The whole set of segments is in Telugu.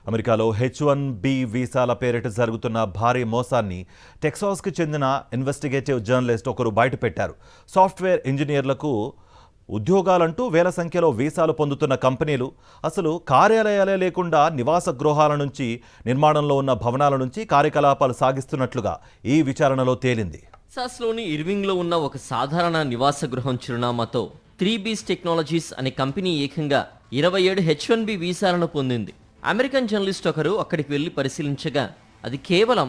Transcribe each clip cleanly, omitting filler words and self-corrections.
అమెరికాలో H1B వీసాల పేరిట జరుగుతున్న భారీ మోసాన్ని టెక్సాస్కు చెందిన ఇన్వెస్టిగేటివ్ జర్నలిస్ట్ ఒకరు బయటపెట్టారు. సాఫ్ట్వేర్ ఇంజనీర్లకు ఉద్యోగాలంటూ వేల సంఖ్యలో వీసాలు పొందుతున్న కంపెనీలు అసలు కార్యాలయాలే లేకుండా నివాస గృహాల నుంచి, నిర్మాణంలో ఉన్న భవనాల నుంచి కార్యకలాపాలు సాగిస్తున్నట్లుగా ఈ విచారణలో తేలింది. టెక్సాస్లోని ఇర్వింగ్లో ఉన్న ఒక సాధారణ నివాస గృహం చిరునామాతో 3Bs టెక్నాలజీస్ అనే కంపెనీ ఏకంగా 27 H1B వీసాలను పొందింది. అమెరికన్ జర్నలిస్ట్ ఒకరు అక్కడికి వెళ్లి పరిశీలించగా అది కేవలం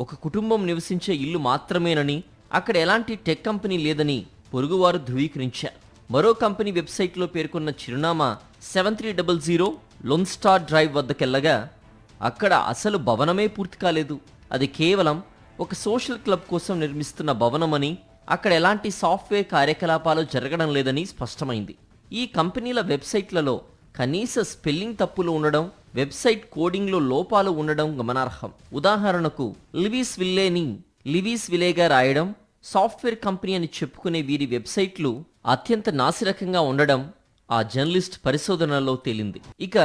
ఒక కుటుంబం నివసించే ఇల్లు మాత్రమేనని, అక్కడ ఎలాంటి టెక్ కంపెనీ లేదని పొరుగువారు ధృవీకరించారు. మరో కంపెనీ వెబ్సైట్లో పేర్కొన్న చిరునామా 7300 లోన్ స్టార్ డ్రైవ్ వద్దకెళ్లగా అక్కడ అసలు భవనమే పూర్తి కాలేదు. అది కేవలం ఒక సోషల్ క్లబ్ కోసం నిర్మిస్తున్న భవనమని, అక్కడ ఎలాంటి సాఫ్ట్వేర్ కార్యకలాపాలు జరగడం లేదని స్పష్టమైంది. ఈ కంపెనీల వెబ్సైట్లలో కనీస స్పెల్లింగ్ తప్పులు ఉండడం, వెబ్సైట్ కోడింగ్లో లోపాలు ఉండడం గమనార్హం. ఉదాహరణకు లివీస్ విల్లేని లివీస్ విలేగా రాయడం, సాఫ్ట్వేర్ కంపెనీ అని చెప్పుకునే వీరి వెబ్సైట్లు అత్యంత నాసిరకంగా ఉండడం ఆ జర్నలిస్ట్ పరిశోధనలో తేలింది. ఇక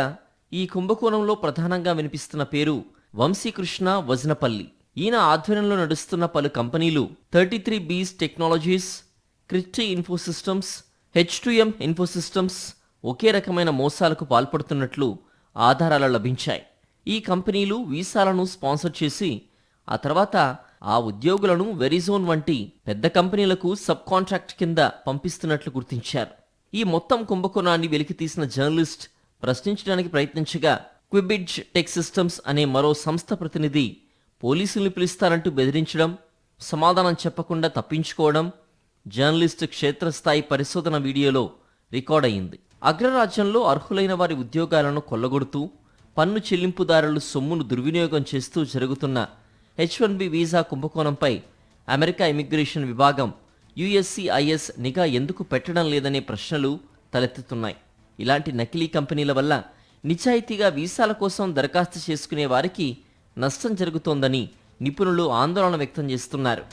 ఈ కుంభకోణంలో ప్రధానంగా వినిపిస్తున్న పేరు వంశీకృష్ణ వజనపల్లి. ఈయన ఆధ్వర్యంలో నడుస్తున్న పలు కంపెనీలు 33Bs Technologies, Christy Infosystems, H2M Infosystems ఒకే రకమైన మోసాలకు పాల్పడుతున్నట్లు ఆధారాలు లభించాయి. ఈ కంపెనీలు వీసాలను స్పాన్సర్ చేసి ఆ తర్వాత ఆ ఉద్యోగులను వెరిజోన్ వంటి పెద్ద కంపెనీలకు సబ్ కాంట్రాక్ట్ కింద పంపిస్తున్నట్లు గుర్తించారు. ఈ మొత్తం కుంభకోణాన్ని వెలికితీసిన జర్నలిస్ట్ ప్రశ్నించడానికి ప్రయత్నించగా క్విబిడ్జ్ టెక్ సిస్టమ్స్ అనే మరో సంస్థ ప్రతినిధి పోలీసుల్ని పిలుస్తారంటూ బెదిరించడం, సమాధానం చెప్పకుండా తప్పించుకోవడం జర్నలిస్ట్ క్షేత్రస్థాయి పరిశోధన వీడియోలో రికార్డ్ అయింది. అగ్రరాజ్యంలో అర్హులైన వారి ఉద్యోగాలను కొల్లగొడుతూ, పన్ను చెల్లింపుదారులు సొమ్మును దుర్వినియోగం చేస్తూ జరుగుతున్న H1B వీసా కుంభకోణంపై అమెరికా ఇమిగ్రేషన్ విభాగం USCIS నిఘా ఎందుకు పెట్టడం లేదనే ప్రశ్నలు తలెత్తుతున్నాయి. ఇలాంటి నకిలీ కంపెనీల వల్ల నిజాయితీగా వీసాల కోసం దరఖాస్తు చేసుకునే వారికి నష్టం జరుగుతోందని నిపుణులు ఆందోళన వ్యక్తం చేస్తున్నారు.